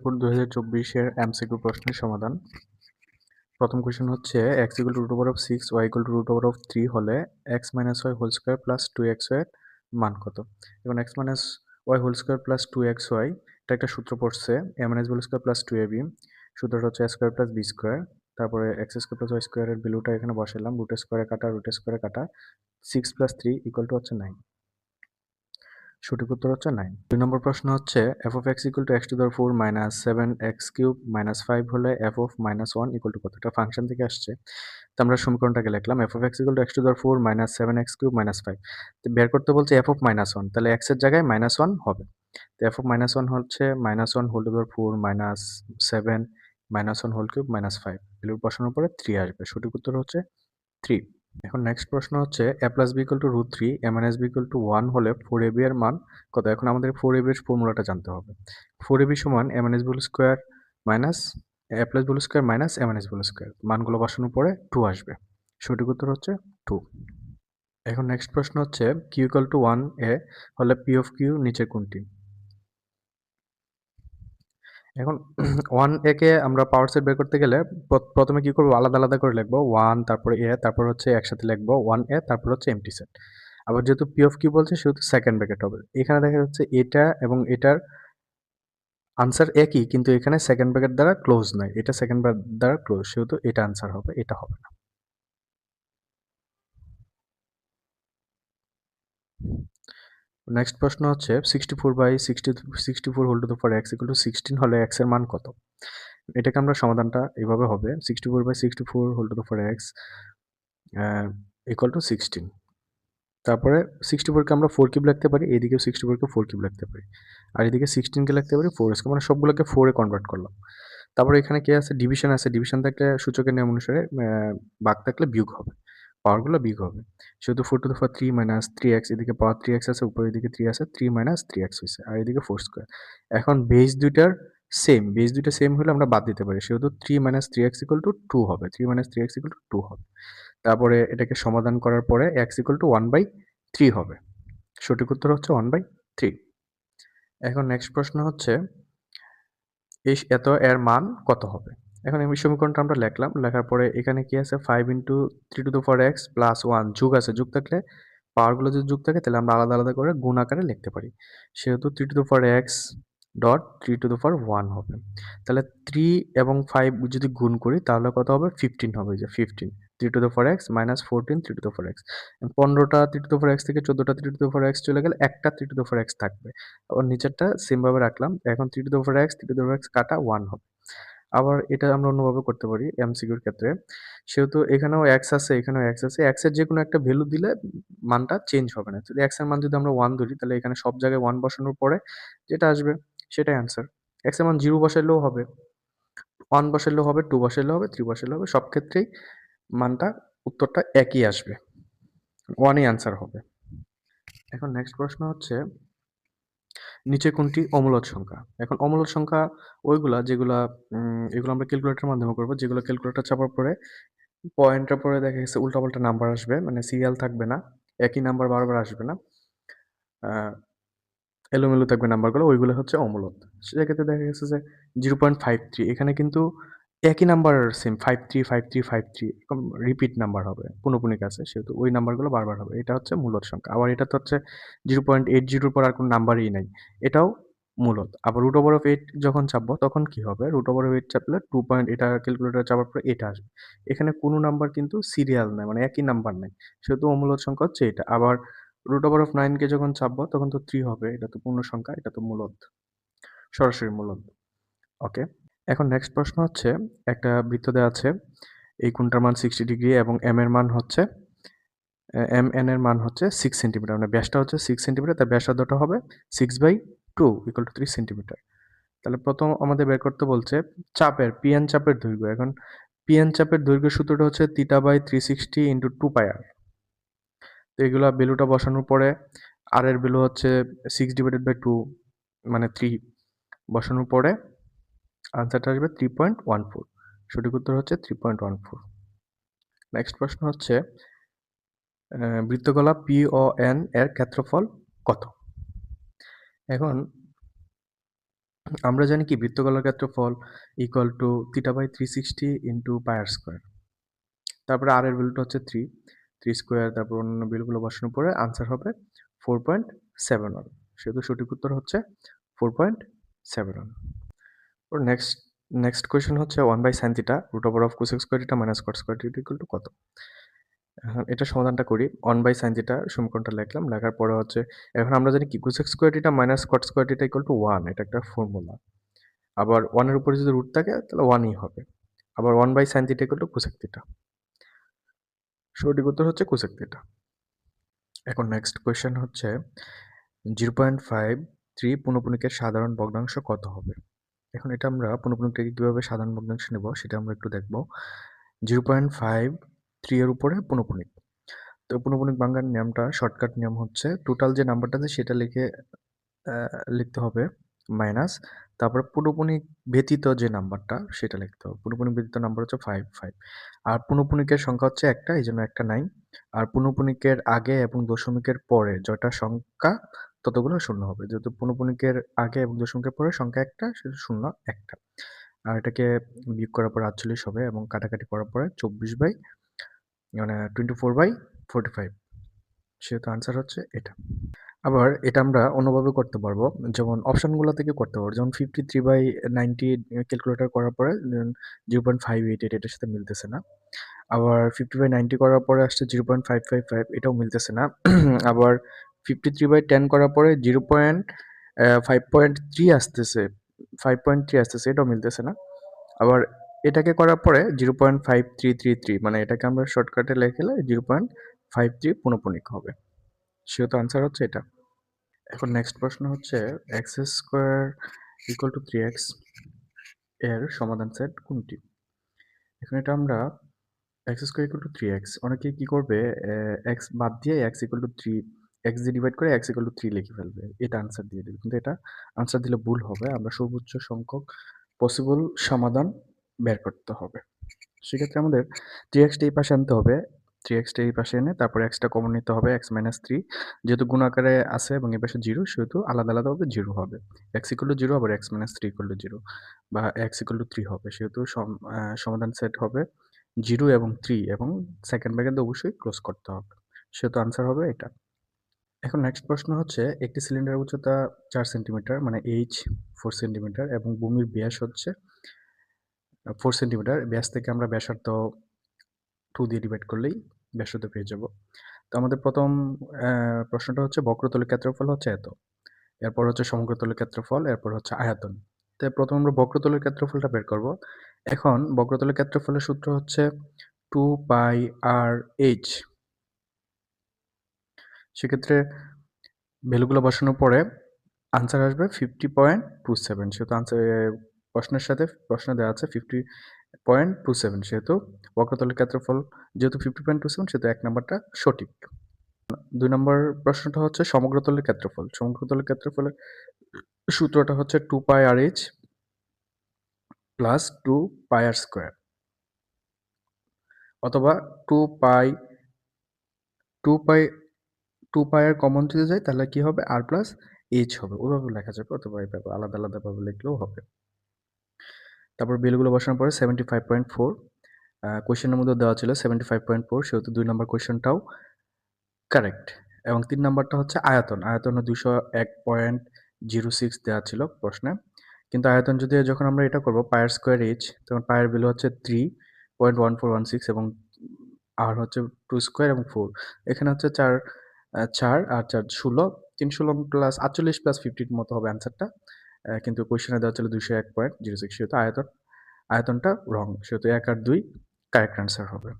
Board 2024-এর MCQ প্রশ্নের সমাধান। প্রথম কোয়েশ্চেন হচ্ছে x equal to root over of 6 y equal to root over of 3 হলে x minus y whole square plus 2xy এর মান কত? এখন x minus y whole square plus 2xy এটা একটা সূত্র পড়ছে a minus b whole square plus 2ab, সূত্রটা হচ্ছে a square plus b square, তারপরে x square plus y square এর ভ্যালুটা এখানে বসালাম, রুট স্কোয়ারে কাটা 6 plus 3 equal to হচ্ছে 9। সঠিক উত্তর হচ্ছে 9। 2 নম্বর প্রশ্ন হচ্ছে f of x equal to x to the 4 minus 7x cube minus 5 হলে f of minus 1 equal to কত? এটা ফাংশন থেকে আসছে, তো আমরা সমীকরণটাকে লিখলাম f of x equal to x to the 4 minus 7x cube minus 5। তো বের করতে বলছে f of minus 1, তাহলে x এর জায়গায় minus 1 হবে। তো f of minus 1 হচ্ছে minus 1 whole to the 4 minus 7 minus 1 whole cube minus 5, value বসানোর পরে 3 আসবে। সঠিক উত্তর হচ্ছে 3। এখন নেক্সট প্রশ্ন হচ্ছে a plus b equal to root 3 a minus b equal to 1 হলে 4ab এর মান কত? এখন আমাদের 4ab এর ফর্মুলাটা জানতে হবে। 4ab সমান a minus b whole square minus a plus b whole square minus a minus b whole square, মানগুলো বসানোর পরে 2 আসবে। সঠিক উত্তর হচ্ছে 2। এখন নেক্সট প্রশ্ন হচ্ছে q equal to 1a হলে p of q নিচে কোনটি? এখন 1a কে আমরা পাওয়ার সেট বের করতে গেলে প্রথমে কি করবো, আলাদা আলাদা করে লিখবো 1 তারপরে a, তারপর হচ্ছে একসাথে লিখবো 1a তারপর হচ্ছে এমটি সেট। আবার যেহেতু p of q বলছে সেহেতু সেকেন্ড ব্র্যাকেট হবে। এখানে দেখা যাচ্ছে এটা এবং এটার আনসার একই, কিন্তু এখানে সেকেন্ড ব্র্যাকেট দ্বারা ক্লোজ নয়, এটা সেকেন্ড ব্র্যাকেট দ্বারা ক্লোজ, সেহেতু এটা আনসার হবে, এটা হবে না। নেক্সট প্রশ্ন হচ্ছে 64/64 whole to the power x equal to 16 হলে x এর মান কত? এটাকে আমরা সমাধানটা এভাবে হবে 64/64 whole to the power x equal to 16। তারপরে 64 কে আমরা 4 কিউব লিখতে পারি, এইদিকেও 64 কে 4 কিউব লিখতে পারি, আর এদিকে 16 কে লিখতে পারি 4 স্কয়ার, মানে সবগুলোকে 4 এ কনভার্ট করলাম। তারপরে এখানে কি আছে, ডিভিশন আছে, ডিভিশন থাকলে সূচকের নিয়ম অনুসারে ভাগ থাকলে বিয়োগ হবে, পাওয়ারগুলো বিয়োগ হবে। সেহেতু 4 two the power 3 minus 3x, এদিকে পাওয়ার 3x আছে, উপরে এদিকে 3 আছে, 3 মাইনাস 3x হয়েছে, আর এদিকে 4 স্কয়ার। এখন বেস দুইটা সেম হলে আমরা বাদ দিতে পারি, সেহেতু 3 মাইনাস 3x ইকুয়াল টু 2 হবে, 3 মাইনাস 3x ইকুয়াল টু 2 হবে। তারপরে এটাকে সমাধান করার পরে x ইকুয়াল টু 1/3 হবে। সঠিক উত্তর হচ্ছে 1/3। এখন নেক্সট প্রশ্ন হচ্ছে এর মান কত হবে? এখন এই সমীকরণটা আমরা লিখলাম, লেখার পরে এখানে কি আছে 5 into 3 two the power x plus 1 যোগ আছে, যোগ থাকলে পাওয়ারগুলো যদি যোগ থাকে তাহলে আমরা আলাদা আলাদা করে গুণ আকারে লিখতে পারি। সেহেতু 3 two the power x dot 3 two the পাওয়ার 1 হবে। তাহলে 3 এবং 5 যদি গুণ করি তাহলে কত হবে? 15 হবে, যে 15 3 two the power x minus 14 3 two the power x। 15টা 3 two the power x থেকে 14টা 3 টু দ্য পাওয়ার x চলে গেলে একটা 3 টু দ্য পাওয়ার x থাকবে। আবার নিচেরটা সেম ভাবে রাখলাম। এখন 3 two the power x 3 two the power x কাটা 1 হবে। আবার এটা আমরা অন্যভাবে করতে পারি এমসিকিউর ক্ষেত্রে। সেহেতু এখানেও x আছে, এখানেও x আছে। x এর যেকোনো একটা ভ্যালু দিলে মানটা চেঞ্জ হবে না। যদি x এর মান যদি আমরা 1 ধরি তাহলে এখানে সব জায়গায় 1 বসানোর পরে যেটা আসবে সেটাই আনসার। x এর মান 0 বসাইলেও হবে, 1 বসাইলেও হবে, 2 বসাইলেও হবে, 3 বসাইলেও হবে। সব ক্ষেত্রেই মানটা উত্তরটা একই আসবে। 1 ই আনসার হবে। এখন নেক্সট প্রশ্ন হচ্ছে নিচে কোনটি অমূলদ সংখ্যা? এখন অমূলদ সংখ্যা ওইগুলা যেগুলা এগুলো আমরা ক্যালকুলেটরের মাধ্যমে করব, যেগুলো ক্যালকুলেটর চাপার পরে পয়েন্টের পরে দেখা গেছে উল্টাপাল্টা নাম্বার আসবে, মানে সিরিয়াল থাকবে না, একই নাম্বার বারবার আসবে না, এলোমেলো থাকবে নাম্বারগুলো, ওইগুলো হচ্ছে অমূলদ। সেক্ষেত্রে দেখা গেছে যে 0.53 এখানে কিন্তু একই নাম্বার সেম 53 এরকম রিপিট নাম্বার হবে, পুনঃপুনিক আছে, সেহেতু ওই নাম্বারগুলো বারবার হবে, এটা হচ্ছে মূলদ সংখ্যা। আবার এটা তো হচ্ছে 0.80 পর আর কোনো নাম্বারই নাই, এটাও মূলদ। আবার রুট ওভার অফ 8 যখন চাপবো তখন কি হবে? রুট ওভার অফ 8 চাপলে 2 পয়েন্ট, এটা ক্যালকুলেটর চাপার পরে এটা আসবে। এখানে কোনো নাম্বার কিন্তু সিরিয়াল নাই, মানে একই নাম্বার নাই, সেহেতু অমূলদ সংখ্যা হচ্ছে এটা। আবার রুট ওভার অফ 9 কে যখন চাপবো তখন তো 3 হবে, এটা তো পূর্ণ সংখ্যা, এটা তো মূলদ, সরাসরি মূলদ। ওকে। এখন নেক্সট প্রশ্ন হচ্ছে একটা বৃত্ত দেওয়া আছে, এই কোণটার মান 60 ডিগ্রি এবং এম এর মান হচ্ছে এম এন এর মান হচ্ছে 6 সেন্টিমিটার, মানে ব্যাসটা হচ্ছে 6 সেন্টিমিটার, তার ব্যাসার্ধটা হবে 6/2 ইকুয়াল টু 3 সেন্টিমিটার। তাহলে প্রথম আমাদের বের করতে বলছে চাপের পিএন চাপের দৈর্ঘ্য। এখন পিএন চাপের দৈর্ঘ্যের সূত্রটা হচ্ছে θ/360 ইন্টু 2πr। তো এগুলা ভ্যালুটা বসানোর পরে আর এর ভ্যালু হচ্ছে 6/2 মানে 3 বসানোর পরে আনসারটা আসবে 3.14। সঠিক উত্তর হচ্ছে 3.14। নেক্সট প্রশ্ন হচ্ছে বৃত্তকলা PON এর ক্ষেত্রফল কত? এখন আমরা জানি কি বৃত্তগলার ক্ষেত্রফল equal to θ/360 into pi r square. তারপরে আর এর ভ্যালুটা হচ্ছে 3 স্কোয়ার, তারপর অন্যান্য ভ্যালুগুলো বসানোর পরে আনসার হবে 4.71। সেহেতু সঠিক উত্তর হচ্ছে 4.71। নেক্সট নেক্সট কোয়েশ্চেন হচ্ছে 1/sin θ √cos square θ minus cot square θ equal to কত? এখন এটার সমাধানটা করি। 1/sin θ সমীকরণটা লিখলাম। লেখার পরে হচ্ছে এখন আমরা জানি কি cos square θ minus cot square θ equal to 1, এটা একটা ফর্মুলা। আবার 1 এর উপরে যদি রুট থাকে তাহলে 1 ই হবে। আবার 1/sin θ ইকুয়াল টু cosec θ। সঠিক উত্তর হচ্ছে cosec θ। এখন নেক্সট কোয়েশ্চেন হচ্ছে 0.53 পুনঃপুনিকের সাধারণ ভগ্নাংশ কত হবে? এখন এটা আমরা পুনঃপুনিকটাকে কিভাবে সাধারণ ভগ্নাংশ নেব সেটা আমরা একটু দেখব। 0.53 এর উপরে পুনঃপুনিক। তো পুনঃপুনিক ভাঙার নিয়মটা শর্টকাট নিয়ম হচ্ছে টোটাল যে নাম্বারটা আছে সেটা লিখতে হবে মাইনাস, তারপরে পুনঃপুনিক ব্যতীত যে নাম্বারটা সেটা লিখতে হবে। পুনঃপুনিক ব্যতীত নাম্বার হচ্ছে 5 আর পুনঃপুনিকের সংখ্যা হচ্ছে একটা, এই জন্য একটা নাই। আর পুনঃপুনিকের আগে এবং দশমিকের পরে যটা সংখ্যা ততগুলো শূন্য হবে। যেহেতু পুনঃপুনিকের আগে এবং দশমিকের পরে সংখ্যা একটা, সেটা শূন্য একটা। আর এটাকে বিয়োগ করার পর 48 হবে এবং কাটাকাটি করার পরে 24/45, সেহেতু আনসার হচ্ছে এটা। আবার এটা আমরা অন্যভাবে করতে পারবো, যেমন অপশনগুলো থেকে করতে পারবো। যেমন 53/90 ক্যালকুলেটর করার পরে 0.588 এটার সাথে মিলতেছে না। আবার 50/90 করার পরে আসছে 0.555, এটাও মিলতেছে না। আবার 53/10 করার পরে 5.3 আসতেছে, 5.3 আসতেছে, এটাও মিলতেছে না। আবার এটাকে করার পরে 0.5333, মানে এটাকে আমরা শর্টকাটে লিখলে 0.53 পুনঃপুনিক হবে। সেহেতু আনসার হচ্ছে এটা। এখন নেক্সট প্রশ্ন হচ্ছে x square equal to 3x এর সমাধান সেট কোনটি? এখন এটা আমরা x square equal to 3x, অনেকে কি করবে এক্স বাদ দিয়ে এক্স ইকুয়াল টু 3, এক্স দিয়ে ডিভাইড করে এক্স ইকুয়াল টু 3 লিখে ফেলবে, এটা আনসার দিয়ে দেবে। কিন্তু এটা আনসার দিলে ভুল হবে। আমরা সর্বোচ্চ সংখ্যক পসিবল সমাধান বের করতে হবে। সেক্ষেত্রে আমাদের 3x-টা এই পাশে আনতে হবে। 3x-টা এই পাশে এনে তারপরে x-টা কমন নিতে হবে, x মাইনাস 3। যেহেতু গুণ আকারে আছে এবং এই পাশে 0, সেহেতু আলাদা আলাদাভাবে 0 হবে। x ইকুয়াল টু 0 আবার x মাইনাস 3 ইকুয়াল টু 0 বা x ইকুয়াল টু 3 হবে। সেহেতু সমাধান সেট হবে 0 এবং 3 এবং সেকেন্ড ব্র্যাকেট দিয়ে অবশ্যই ক্লোজ করতে হবে। সেহেতু আনসার হবে এটা। এখন নেক্সট প্রশ্ন হচ্ছে একটি সিলিন্ডারের উচ্চতা 4 সেন্টিমিটার মানে h 4 সেন্টিমিটার এবং ভূমির ব্যাস হচ্ছে 4 সেন্টিমিটার। ব্যাস থেকে আমরা ব্যাসার্ধ 2 দিয়ে ডিভাইড করলেই ব্যাসার্ধ পেয়ে যাব। তো আমাদের প্রথম প্রশ্নটা হচ্ছে বক্রতলের ক্ষেত্রফল হচ্ছে এত। এরপর হচ্ছে সমগ্রতলের ক্ষেত্রফল, এরপর হচ্ছে আয়তন। তো প্রথমে আমরা বক্রতলের ক্ষেত্রফলটা বের করব। এখন বক্রতলের ক্ষেত্রফলের সূত্র হচ্ছে 2πr/h। সেক্ষেত্রে ভ্যালুগুলো বসানোর পরে আনসার আসবে 50.27। সেহেতু প্রশ্নের সাথে প্রশ্নে দেওয়া আছে 50.27, সেহেতু বক্রতলের ক্ষেত্রফল যেহেতু 50.27, সেহেতু 1 নাম্বারটা সঠিক। 2 নম্বর প্রশ্নটা হচ্ছে সমগ্রতলের ক্ষেত্রফল। সমগ্রতলের ক্ষেত্রফলের সূত্রটা হচ্ছে 2πr/h প্লাস 2πr² অথবা 2π 2π 2π এর কমন যদি যায় তাহলে কি হবে r প্লাস h হবে। ওইভাবে লেখা যাবে অথবা এভাবে আলাদা আলাদাভাবে লিখলেও হবে। তারপর ভ্যালুগুলো বসানোর পরে 75.4 কোয়েশ্চেনের মধ্যে দেওয়া ছিল 75.4, সেহেতু 2 নম্বর কোয়েশ্চেনটাও কারেক্ট। এবং 3 নাম্বারটা হচ্ছে আয়তন। আয়তন 201.06 দেওয়া ছিল প্রশ্নে। কিন্তু আয়তন যদি যখন আমরা এটা করব পাই আর স্কয়ার h, তখন পাই এর ভ্যালু হচ্ছে 3.1416 এবং আর হচ্ছে 2 স্কয়ার এবং 4। এখানে হচ্ছে 4 আর 4 16, 3 16 প্লাস 48 প্লাস 50 মতো হবে অ্যান্সারটা। কিন্তু কোয়েশ্চেনে দেওয়া ছিল 201.06, সেহেতু আয়তনটা রং। সেহেতু 1 আর 2 কারেক্ট অ্যান্সার হবে।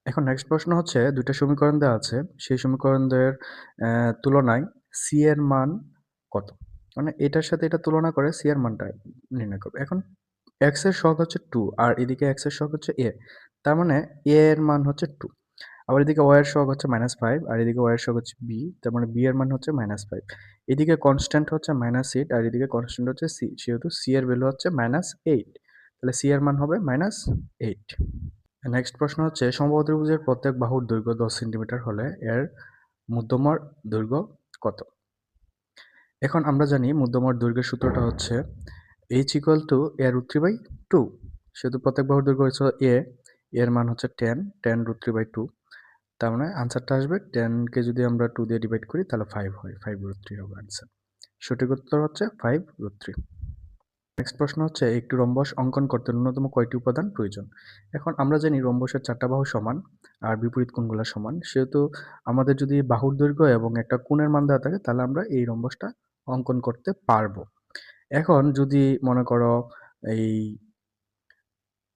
এখন নেক্সট প্রশ্ন হচ্ছে ২ টা সমীকরণ দেওয়া আছে। সেই সমীকরণদের তুলনায় সি এর মান কত? মানে এটার সাথে এটা তুলনা করে সি এর মানটা নির্ণয় করবে। এখন এক্স এর সহগ হচ্ছে 2 আর এদিকে এক্স এর সহগ হচ্ছে এ। তার মানে এ এর মান হচ্ছে 2। আবার এদিকে ওয়াই এর সহগ হচ্ছে -5 আর এদিকে ওয়াই এর সহগ হচ্ছে বি। তার মানে বি এর মান হচ্ছে -5। এদিকে কনস্ট্যান্ট হচ্ছে -8 আর এদিকে কনস্ট্যান্ট হচ্ছে সি। সেহেতু সি এর ভ্যালু হচ্ছে -8। তাহলে সি এর মান হবে -8। নেক্সট প্রশ্ন হচ্ছে সমবাহু ত্রিভুজের প্রত্যেক বাহুর দৈর্ঘ্য 10 সেন্টিমিটার হলে এর মধ্যমর দৈর্ঘ্য কত? এখন আমরা জানি মধ্যমর দৈর্ঘ্যের সূত্রটা হচ্ছে h = a√3/2। সেহেতু প্রত্যেক বাহুর দৈর্ঘ্য হচ্ছে এর মান হচ্ছে 10 √3/2। তার মানে আনসারটা আসবে 10 কে যদি আমরা 2 দিয়ে ডিভাইড করি তাহলে 5 হয়, 5√3 হবে আনসার। সঠিক উত্তর হচ্ছে 5√3। নেক্সট প্রশ্ন হচ্ছে একটি রম্বস অঙ্কন করতে ন্যূনতম কয়টি উপাদান প্রয়োজন? এখন আমরা জানি রম্বসের 4টা বাহু সমান আর বিপরীত কোণগুলো সমান, সেহেতু আমাদের যদি বাহুর দৈর্ঘ্য এবং একটা কোণের মান দেওয়া থাকে তাহলে আমরা এই রম্বসটা অঙ্কন করতে পারবো। এখন যদি মনে করো এই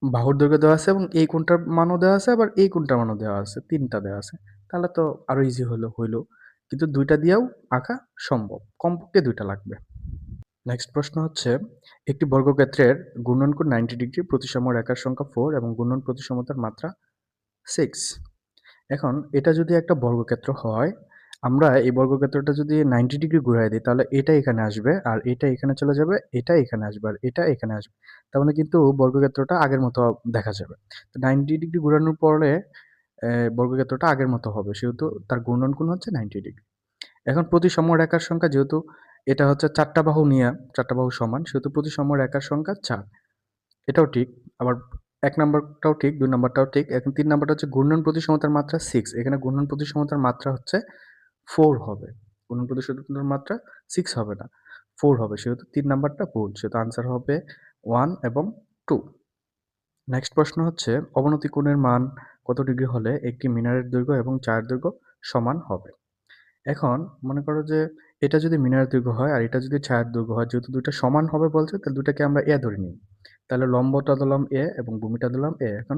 বাহুর দৈর্ঘ্য দেওয়া আছে এবং এই কোণটার মানও দেওয়া আছে, আবার এই কোণটার মানও দেওয়া আছে, 3টা দেওয়া আছে, তাহলে তো আরো ইজি হইলো। কিন্তু 2টা দিয়েও আঁকা সম্ভব, কমপক্ষে 2টা লাগবে। নেক্সট প্রশ্ন হচ্ছে একটি বর্গক্ষেত্রের ঘূর্ণন কোণ 90 ডিগ্রি, প্রতিসম রেখার সংখ্যা 4 এবং ঘূর্ণন প্রতিসমতার মাত্রা 6। এখন এটা যদি একটা বর্গক্ষেত্র হয়, আমরা এই বর্গক্ষেত্রটা যদি 90 ডিগ্রি ঘুরাই দিই তাহলে এটা এখানে আসবে, আর এটা এখানে চলে যাবে, এটা এখানে আসবে, আর এটা এখানে আসবে। তার মানে কিন্তু বর্গক্ষেত্রটা আগের মতো দেখা যাবে। তো 90 ডিগ্রি ঘুরানোর পরে বর্গক্ষেত্রটা আগের মতো হবে, সেহেতু তার ঘূর্ণন কোণ হচ্ছে 90 ডিগ্রি। এখন প্রতিসম রেখার সংখ্যা, যেহেতু এটা হচ্ছে 4টা বাহু নিয়ে 4টা বাহু সমান, সেহেতু প্রতিসম রেখার সংখ্যা 4। এটাও ঠিক। আবার 1 নাম্বারটাও ঠিক, 2 নাম্বারটাও ঠিক। এখন 3 নাম্বারটা হচ্ছে ঘূর্ণন প্রতিসমতার মাত্রা 6। এখানে ঘূর্ণন প্রতিসমতার মাত্রা হচ্ছে 4 হবে। ঘূর্ণন প্রতিসমতার মাত্রা 6 হবে না, 4 হবে। সেহেতু 3 নাম্বারটা ভুল। সেহেতু আনসার হবে 1 এবং 2। নেক্সট প্রশ্ন হচ্ছে অবনতি কোণের মান কত ডিগ্রি হলে একটি মিনারের দৈর্ঘ্য এবং চায়ের দৈর্ঘ্য সমান হবে? এখন মনে করো যে এটা যদি মিনারের দৈর্ঘ্য হয় আর এটা যদি ছায়ার দৈর্ঘ্য হয়, যেহেতু 2টা সমান হবে বলছে, তাহলে 2টাকে আমরা a ধরে নিই। তাহলে লম্বটা দিলাম a এবং ভূমিটা দিলাম a। এখন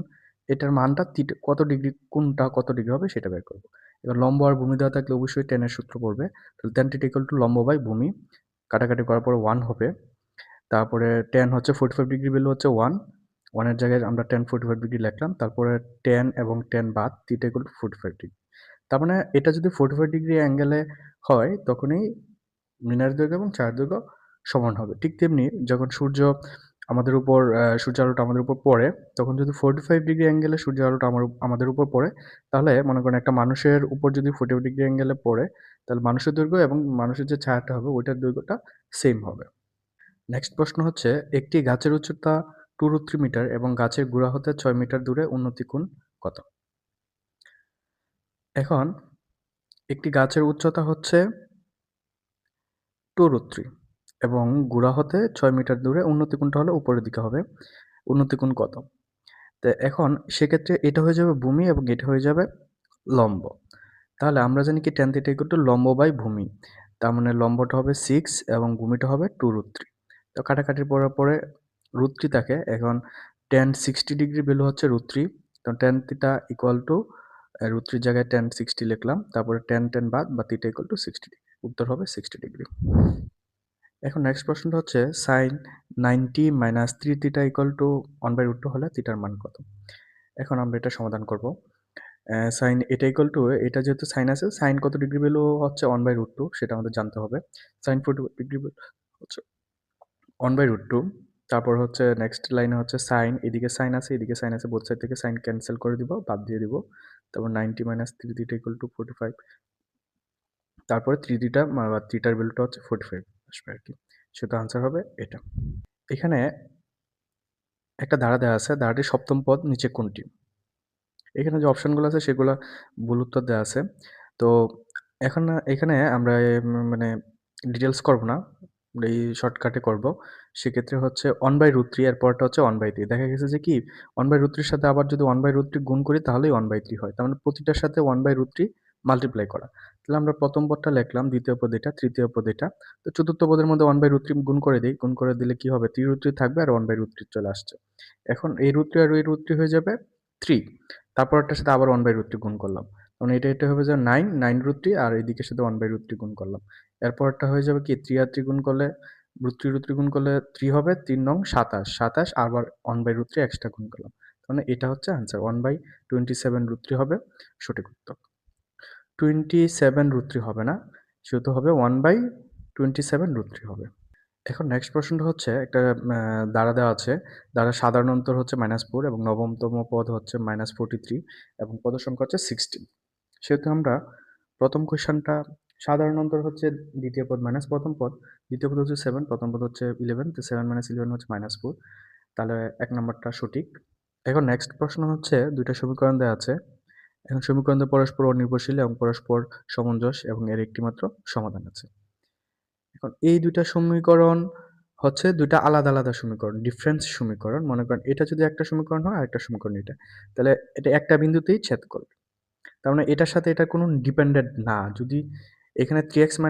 এটার মানটা কত ডিগ্রি, কোনটা কত ডিগ্রি হবে সেটা বের করব। এবার লম্ব আর ভূমি দেওয়া থাকলে অবশ্যই tan এর সূত্র পড়বে। তাহলে tan θ = লম্ব বাই ভূমি, কাটাকাটি করার পরে 1 হবে। তারপরে tan হচ্ছে 45 ডিগ্রি ভ্যালু হচ্ছে 1, 1 এর জায়গায় আমরা tan 45 ডিগ্রি লিখলাম। তারপরে tan এবং tan বাদ, θ = 45 ডিগ্রি। তার মানে এটা যদি 45 ডিগ্রি অ্যাঙ্গেলে হয় তখনই মিনারের দৈর্ঘ্য এবং ছায়ার দৈর্ঘ্য সমান হবে। ঠিক তেমনি যখন সূর্য আমাদের উপর সূর্যের আলোটা আমাদের উপর পড়ে, তখন যদি 45 ডিগ্রি অ্যাঙ্গেলে সূর্যের আলোটা আমাদের উপর পড়ে, তাহলে মনে করেন একটা মানুষের উপর যদি 45 ডিগ্রি অ্যাঙ্গেলে পড়ে, তাহলে মানুষের দৈর্ঘ্য এবং মানুষের যে ছায়াটা হবে ওইটার দৈর্ঘ্যটা সেম হবে। নেক্সট প্রশ্ন হচ্ছে একটি গাছের উচ্চতা 2√3 মিটার এবং গাছের গোড়া হতে 6 মিটার দূরে উন্নতি কোণ কত? এখন একটি গাছের উচ্চতা হচ্ছে 2√3 এবং গোড়া হতে 6 মিটার দূরে, উন্নতি কোণটা হলো উপরের দিকে হবে। উন্নতি কোণ কত? তো এখন সেক্ষেত্রে এটা হয়ে যাবে ভূমি এবং এটা হয়ে যাবে লম্ব। তাহলে আমরা জানি কি tan θ = লম্ব বাই ভূমি। তার মানে লম্বটা হবে 6 এবং ভূমিটা হবে 2√3। তো কাটাকাটির পরে √3 থাকে। এখন tan 60 ডিগ্রি ভ্যালু হচ্ছে √3। তো tan θ = √3 জায়গায় tan 60 লিখলাম। তারপরে tan বাদ বা θ = 60 ডিগ্রি। উত্তর হবে 60 ডিগ্রি। এখন নেক্সট প্রশ্নটা হচ্ছে sin 90 - 3θ = 1/√2 হলে θ-র মান কত? এখন আমরা এটা সমাধান করব। sin এটা এটা যেহেতু sin আছে, sin কত ডিগ্রি ভ্যালু হচ্ছে 1/√2 সেটা আমাদের জানতে হবে। sin 45 ডিগ্রি হচ্ছে 1/√2। তারপর হচ্ছে নেক্সট লাইনে হচ্ছে sin, এদিকে sin আছে, এদিকে sin আছে, বোথ সাইড থেকে sin ক্যানসেল করে দিব, বাদ দিয়ে দিব। তারপর 90 - 3θ = 45। তারপরে 3θ বা θ-র ভ্যালুটা হচ্ছে 45 আসবে আরকি। সেটা আনসার হবে এটা। এখানে একটা ধারা দেওয়া আছে, ধারাটির সপ্তম পদ নিচে কোনটি? এখানে যে অপশনগুলো আছে সেগুলা ভুল উত্তর দেওয়া আছে। তো এখন এখানে আমরা মানে ডিটেইলস করব না, এই শর্টকাটে করব। সেক্ষেত্রে হচ্ছে 1/√3 এর পরটা হচ্ছে 1/3। দেখা গেছে যে কি 1/√3 এর সাথে আবার যদি 1/√3 গুণ করি তাহলেই 1/3 হয়। তার মানে প্রতিটার সাথে 1/√3 মাল্টিপ্লাই করা। তাহলে আমরা প্রথম পদটা লিখলাম, দ্বিতীয় পদ এটা, তৃতীয় পদ এটা। তো চতুর্থ পদের মধ্যে 1/√3 গুণ করে দেই। গুণ করে দিলে কি হবে? 3√3 থাকবে আর 1/√3 চলে আসছে। এখন এই √3 আর এই √3 হয়ে যাবে 3। তারপরেরটার সাথে আবার 1/√3 গুণ করলাম। মানে এটা হবে যে 9 আর এদিকের সাথে 1/√3 গুণ করলাম। এরপরেরটা হয়ে যাবে কি 3 আর 3 গুণ করলে √3 গুণ করলে 3 হবে, 3 নং 27, 27 আবার 1/√3 এক্সট্রা গুণ করলাম। মানে এটা হচ্ছে আনসার 1/27√3 হবে সঠিক উত্তর। 27√3 হবে না, সেহেতু হবে 1/27√3 হবে। এখন নেক্সট প্রশ্নটা হচ্ছে একটা দ্বারা দেওয়া আছে। দ্বারার সাধারণ অন্তর হচ্ছে -4 এবং নবমতম পদ হচ্ছে -43 এবং পদ সংখ্যা হচ্ছে 16। সেহেতু আমরা প্রথম কোয়েশ্চেনটা সাধারণ অন্তর হচ্ছে দ্বিতীয় পদ মাইনাস প্রথম পদ, দ্বিতীয় পদ হচ্ছে 7, প্রথম পদ হচ্ছে 11, তো 7 - 11 হচ্ছে -4, তাহলে 1 নাম্বারটা সঠিক। এখন নেক্সট প্রশ্ন হচ্ছে 2টা সমীকরণ দেওয়া আছে। এখন সমীকরণ পরস্পর অনির্ভরশীল এবং পরস্পর সমঞ্জস এবং এর একটি মাত্র সমাধান আছে। এখন এই 2টা সমীকরণ হচ্ছে 2টা আলাদা, আলাদা সমীকরণ, ডিফারেন্স সমীকরণ। মনে করেন এটা যদি একটা সমীকরণ হয়, আরেকটা সমীকরণ এটা। তাহলে এটা একটা বিন্দুতেই ছেদ করবে। তার মানে এটার সাথে এটা কোনো ডিপেন্ডেন্ট না। যদি এখানে 3x -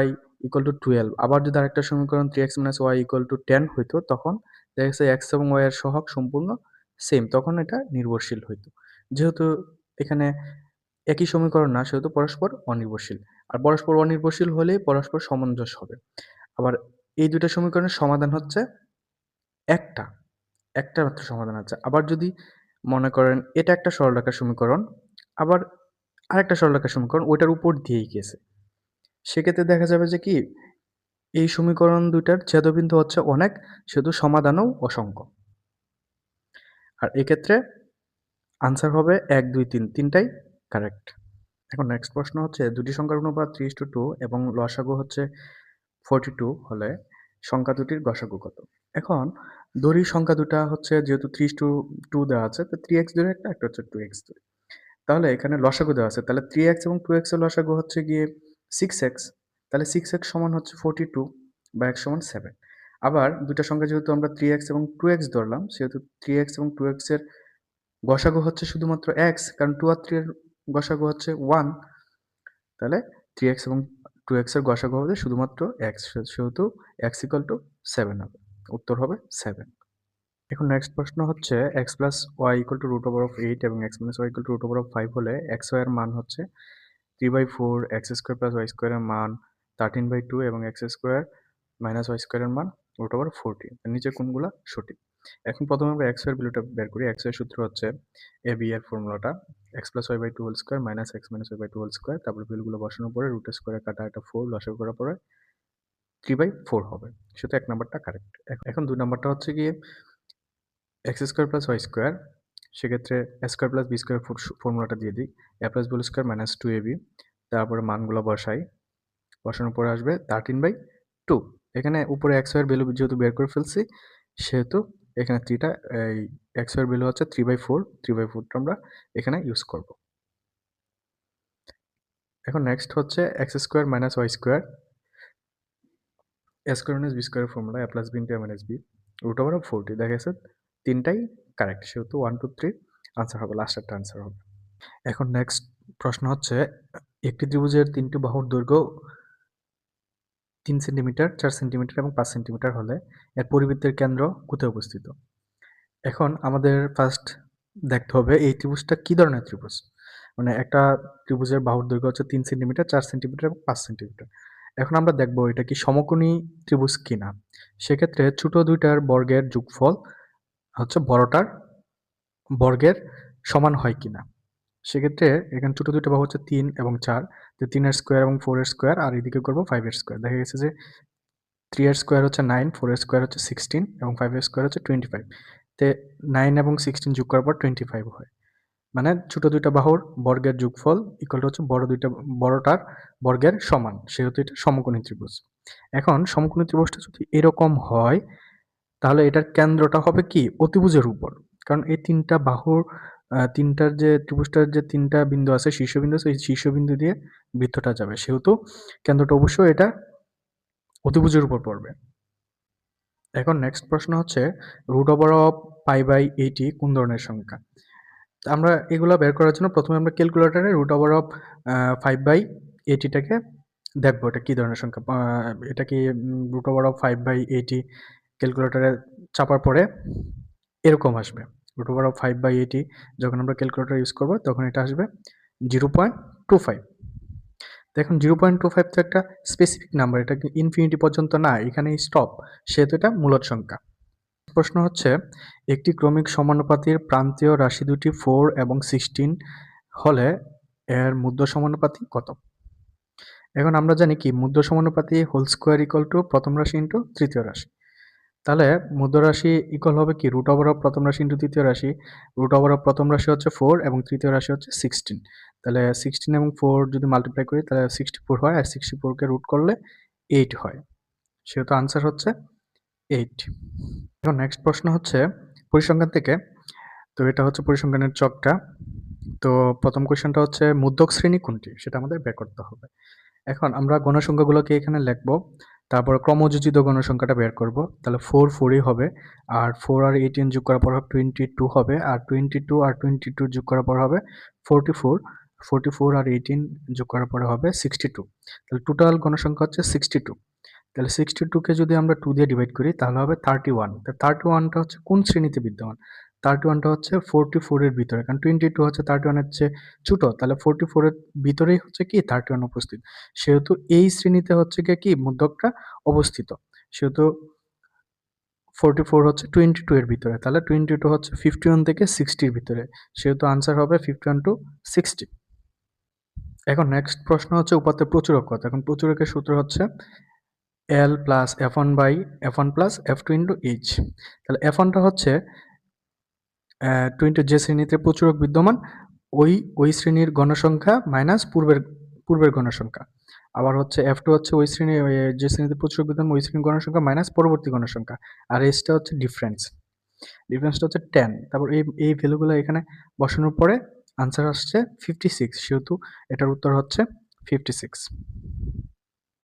y = 12, আবার যদি আরেকটা সমীকরণ 3x - y = 10 হইতো, তখন দেখা গেছে x এবং y এর সহগ সম্পূর্ণ সেম। তখন এটা নির্ভরশীল হইতো। যেহেতু এখানে একই সমীকরণ না, সেহেতু পরস্পর অনির্ভরশীল। আর পরস্পর অনির্ভরশীল হলেই পরস্পর সামঞ্জস্য হবে। আবার এই 2টা সমীকরণের সমাধান হচ্ছে একটা, একটা মাত্র সমাধান আছে। আবার যদি মনে করেন এটা একটা সরলরেখার সমীকরণ, আবার আরেকটা সরলরেখার সমীকরণ ওইটার উপর দিয়েই গেছে। সেক্ষেত্রে দেখা যাবে যে কি, এই সমীকরণ 2টার ছেদবিন্দু হচ্ছে অনেক, সেহেতু সমাধানও অসংখ্য। আর এক্ষেত্রে আনসার হবে 1, 2, 3, তিনটাই কারেক্ট। এখন নেক্সট প্রশ্ন হচ্ছে দুটি সংখ্যার অনুপাত 3:2 এবং লসাগু হচ্ছে 42 হলে সংখ্যা দুটির গসাগু কত? এখন ধরি সংখ্যা দুটা হচ্ছে যেহেতু 3:2 দেওয়া আছে, তো 3x ধরে একটা হচ্ছে 2x ধরে। তাহলে এখানে লসাগু দেওয়া আছে, তাহলে 3x এবং 2x এর লসাগু হচ্ছে গিয়ে 6x, তাহলে 6x সমান হচ্ছে 42 বা x সমান 7। আবার দুইটা সংখ্যা যেহেতু আমরা 3x এবং 2x ধরলাম, সেহেতু 3x এবং 2x এর গসাগু হচ্ছে শুধুমাত্র x, কারণ 2 আর 3 এর গসাগু হচ্ছে 1। তাহলে 3x এবং 2x এর গসাগু হবে শুধুমাত্র x, সেহেতু x = 7 হবে। উত্তর হবে 7। এখন নেক্সট প্রশ্ন হচ্ছে x plus y = √8 এবং x minus y = √5 হলে x, y এর মান হচ্ছে 3/4, x² plus y² এর মান 13/2 এবং x² minus y² এর মান √14। নিচে কোনগুলা সঠিক? এখন প্রথমে আমরা x এর ভ্যালুটা বের করি। x এর সূত্র হচ্ছে ab এর ফর্মুলাটা x plus y/2 whole square minus x minus y/2 whole square, তারপরে ভ্যালুগুলো বসানোর পরে রুট স্কয়ারে কাটা একটা 4 লসাগু করার পরে 3/4 হবে। সেটা 1 নাম্বারটা কারেক্ট। এখন 2 নাম্বারটা হচ্ছে গিয়ে x² plus y², সেক্ষেত্রে a² plus b² ফর্মুলাটা দিয়ে দিই। a plus b whole square minus 2ab, তারপরে মানগুলো বসাই। বসানোর পরে আসবে 13/2। এখানে উপরে x, y এর ভ্যালু যেহেতু বের করে ফেলছি, সেহেতু এখানে 3 টা এই x, y এর ভ্যালু হচ্ছে 3/4, 3/4 টা আমরা এখানে ইউজ করব। এখন নেক্সট হচ্ছে x² minus y², a² minus b² এর formula a plus b into a minus b √40। দেখা গেছে 3টাই কারেক্ট, সেহেতু 1, 2, 3 আনসার হবে, লাস্টেরটা আনসার হবে। এখন নেক্সট প্রশ্ন হচ্ছে একটি ত্রিভুজের 3টি বাহুর দৈর্ঘ্য 3 সেন্টিমিটার, 4 সেন্টিমিটার এবং 5 সেন্টিমিটার হলে এর পরিবৃত্তের কেন্দ্র কোথায় অবস্থিত? এখন আমাদের ফার্স্ট দেখতে হবে এই ত্রিভুজটা কি ধরনের ত্রিভুজ। মানে একটা ত্রিভুজের বাহুর দৈর্ঘ্য হচ্ছে 3 সেন্টিমিটার, 4 সেন্টিমিটার এবং 5 সেন্টিমিটার। এখন আমরা দেখব এটা কি সমকোণী ত্রিভুজ কিনা। সেক্ষেত্রে ছোট দুইটার বর্গের যোগফল হচ্ছে বড়টার বর্গের সমান হয় কিনা। সেক্ষেত্রে এখানে ছোট দুইটা বাহু হচ্ছে 3 এবং 4, তো 3 এর স্কোয়ার এবং 4 এর স্কোয়ার, আর এদিকে করব 5 এর স্কোয়ার। দেখা গেছে যে 3 এর স্কোয়ার হচ্ছে 9, 4 এর স্কোয়ার হচ্ছে 16 এবং 5 এর স্কোয়ার হচ্ছে 25। তে 9 এবং 16 যোগ করার পর 25 হয়। মানে ছোট দুইটা বাহুর বর্গের যোগফল ইকুয়াল হচ্ছে বড়টার বর্গের সমান, সেহেতু এটা সমকোণী ত্রিভুজ। এখন সমকোণী ত্রিভুজটা যদি এরকম হয়, তাহলে এটার কেন্দ্রটা হবে কি অতিভুজের উপর, কারণ এই তিনটা বাহুর তিনটার যে ত্রিভুজটার যে 3টা বিন্দু আছে, শীর্ষবিন্দু আছে, এই শীর্ষবিন্দু দিয়ে বৃত্তটা যাবে, সেহেতু কেন্দ্রটা অবশ্যই এটা অতিভুজের উপর পড়বে। এখন নেক্সট প্রশ্ন হচ্ছে √π/80 কোন ধরনের সংখ্যা? আমরা এগুলা বের করার জন্য প্রথমে আমরা ক্যালকুলেটরে √5/80টাকে দেখবো এটা কি ধরনের সংখ্যা। এটা কি √5/80 ক্যালকুলেটরে চাপার পরে এরকম আসবে। √5/80 যখন আমরা ক্যালকুলেটর ইউজ করব তখন এটা আসবে 0.25। দেখুন 0.25 তো একটা স্পেসিফিক নাম্বার, এটা কি ইনফিনিটি পর্যন্ত না, এখানে স্টপ, সেহেতু এটা মূলদ সংখ্যা। প্রশ্ন হচ্ছে একটি ক্রমিক সমানুপাতির প্রান্তীয় রাশি দুটি 4 এবং 16 হলে এর মধ্য সমানুপাতি কত? এখন আমরা জানি কি মধ্য সমানুপাতি হোল স্কোয়ার ইকুয়াল টু প্রথম রাশি ইন্টু তৃতীয় রাশি। তাহলে মধ্য রাশি ইকুয়াল হবে কি রুট ওভার অফ প্রথম রাশি ইন্টু তৃতীয় রাশি। রুট ওভার অফ প্রথম রাশি হচ্ছে 4 এবং তৃতীয় রাশি হচ্ছে 16। তাহলে 16 এবং 4 যদি মাল্টিপ্লাই করি তাহলে 64 হয়, আর 64 কে রুট করলে 8 হয়। সেহেতু আনসার হচ্ছে 8। এখন নেক্সট প্রশ্ন হচ্ছে পরিসংখ্যান থেকে। তো এটা হচ্ছে পরিসংখ্যানের চকটা। তো প্রথম কোয়েশ্চেনটা হচ্ছে মধ্যক শ্রেণী কোনটি সেটা আমাদের বের করতে হবে। এখন আমরা গণসংখ্যাগুলোকে এখানে লিখব, তারপর ক্রমযোজিত গণসংখ্যাটা বের করব। তাহলে 4 4ই হবে, আর 4 আর 18 যোগ করার পর হবে 22 হবে, আর 22 আর 22 যোগ করার পর হবে 44, 44 আর 18 যোগ করার পরে হবে 62। তাহলে টোটাল গণসংখ্যা হচ্ছে 62। তাহলে 62কে যদি আমরা 2 দিয়ে ডিভাইড করি তাহলে হবে 31। তো 31টা হচ্ছে কোন শ্রেণীতে বিদ্যমান? 31টা হচ্ছে 44 এর ভিতরে, কারণ 22 হচ্ছে 31 এর চেয়ে ছোট। তাহলে 44 এর ভিতরেই হচ্ছে কি 31 উপস্থিত। সেহেতু এই শ্রেণীতে হচ্ছে গিয়ে কি মধ্যকটা অবস্থিত। সেহেতু 44 হচ্ছে 22 এর ভিতরে। তাহলে 22 হচ্ছে 51 থেকে 60 এর ভিতরে। সেহেতু আনসার হবে 51 টু 60। এখন নেক্সট প্রশ্ন হচ্ছে উপাত্তের প্রচুরক কত? এখন প্রচুরকের সূত্র হচ্ছে L plus F1 by F1 plus F2 into H। তাহলে F1টা হচ্ছে 20 যে শ্রেণীতে প্রচুরক বিদ্যমান ওই শ্রেণীর গণসংখ্যা মাইনাস পূর্বের গণসংখ্যা। আবার হচ্ছে F2 হচ্ছে ওই শ্রেণী যে শ্রেণীতে প্রচুরক বিদ্যমান ওই শ্রেণীর গণসংখ্যা মাইনাস পরবর্তী গণসংখ্যা। আর H টা হচ্ছে ডিফারেন্স। ডিফারেন্সটা হচ্ছে 10। তারপর এই ভ্যালুগুলো এখানে বসানোর পরে আনসার আসছে 56। সেহেতু এটার উত্তর হচ্ছে 56।